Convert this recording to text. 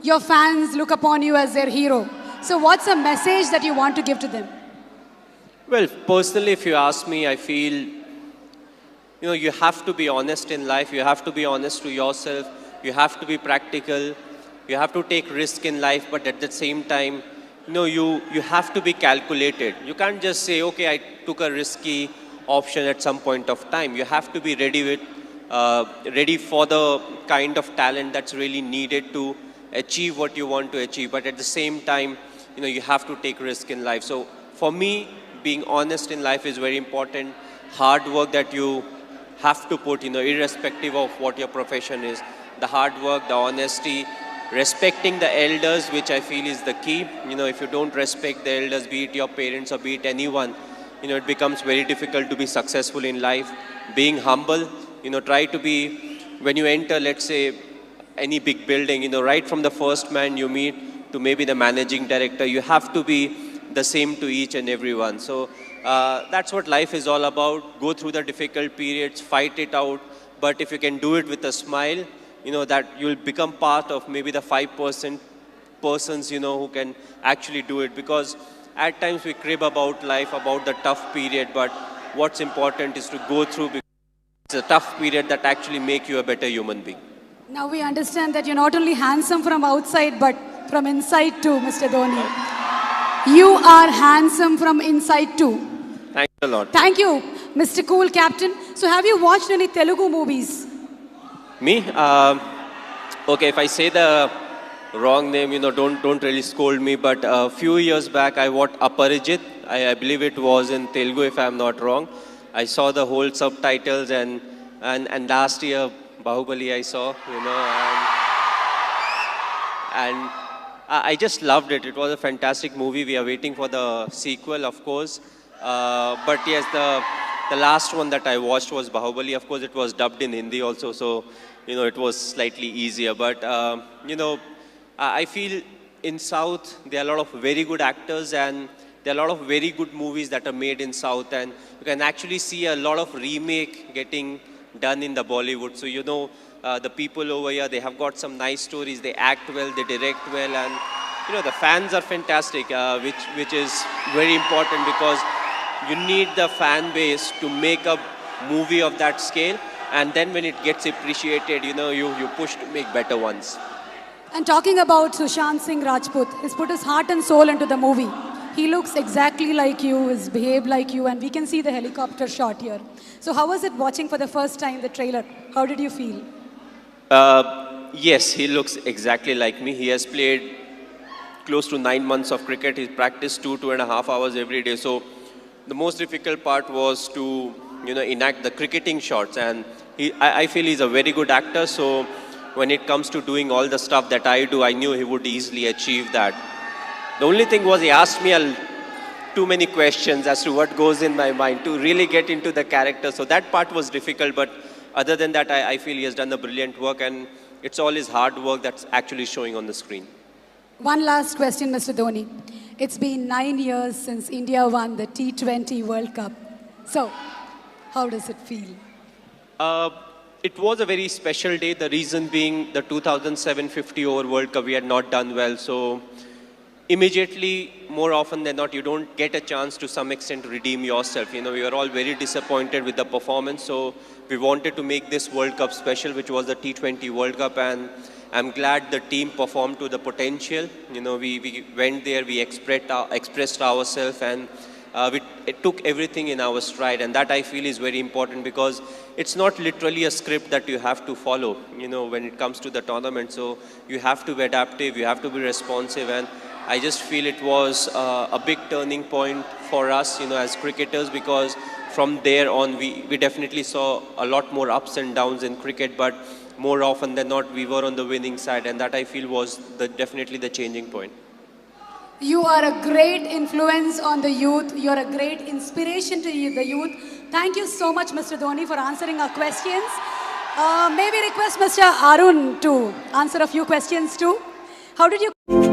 your fans look upon you as their hero. So what's a message that you want to give to them? Well, personally, if you ask me, I feel, you have to be honest in life. You have to be honest to yourself. You have to be practical. You have to take risk in life, but at the same time, you have to be calculated. You can't just say, okay, I took a risky option at some point of time. You have to be ready for the kind of talent that's really needed to achieve what you want to achieve. But at the same time, you have to take risk in life. So for me, being honest in life is very important. Hard work that you have to put, irrespective of what your profession is. The hard work, the honesty, respecting the elders, which I feel is the key. If you don't respect the elders, be it your parents or be it anyone, it becomes very difficult to be successful in life. Being humble, try to be, when you enter, let's say, any big building, right from the first man you meet to maybe the managing director, you have to be the same to each and everyone. So that's what life is all about. Go through the difficult periods, fight it out. But if you can do it with a smile, that you'll become part of maybe the 5% persons, who can actually do it. Because at times we crib about life, about the tough period, but what's important is to go through, because it's a tough period that actually make you a better human being. Now we understand that you're not only handsome from outside, but from inside too, Mr. Dhoni. You are handsome from inside too. Thanks a lot. Thank you, Mr. Cool Captain. So have you watched any Telugu movies? Me? Okay, if I say the wrong name, don't really scold me. But a few years back, I watched Aparijit. I believe it was in Telugu, if I'm not wrong. I saw the whole subtitles, and last year, Bahubali I saw, and I just loved it. It was a fantastic movie. We are waiting for the sequel, of course. But yes, the last one that I watched was Bahubali. Of course, it was dubbed in Hindi also, so it was slightly easier. But I feel in South there are a lot of very good actors, and there are a lot of very good movies that are made in South, and you can actually see a lot of remake getting done in the Bollywood. So the people over here, they have got some nice stories. They act well, they direct well, and the fans are fantastic, which is very important, because you need the fan base to make a movie of that scale, and then when it gets appreciated, you push to make better ones. And talking about Sushant Singh Rajput, he's put his heart and soul into the movie. He looks exactly like you, he's behaved like you, and we can see the helicopter shot here. So how was it watching for the first time the trailer? How did you feel? Yes, he looks exactly like me. He has played close to 9 months of cricket. He's practiced 2.5 hours every day. So the most difficult part was to, enact the cricketing shots. And I feel he's a very good actor. So when it comes to doing all the stuff that I do, I knew he would easily achieve that. The only thing was he asked me too many questions as to what goes in my mind to really get into the character. So that part was difficult. But other than that, I feel he has done a brilliant work, and it's all his hard work that's actually showing on the screen. One last question, Mr. Dhoni. It's been 9 years since India won the T20 World Cup. So, how does it feel? It was a very special day. The reason being the 2007 50-over World Cup, we had not done well. So, immediately, more often than not, you don't get a chance to some extent to redeem yourself. We were all very disappointed with the performance. So, we wanted to make this World Cup special, which was the T20 World Cup, and I'm glad the team performed to the potential. We went there, we expressed ourselves, and it took everything in our stride. And that I feel is very important, because it's not literally a script that you have to follow, when it comes to the tournament. So you have to be adaptive, you have to be responsive, and I just feel it was a big turning point for us, as cricketers, because from there on, we definitely saw a lot more ups and downs in cricket, but more often than not, we were on the winning side, and that I feel was definitely the changing point. You are a great influence on the youth. You are a great inspiration to the youth. Thank you so much, Mr. Dhoni, for answering our questions. May we request Mr. Arun to answer a few questions too? How did you...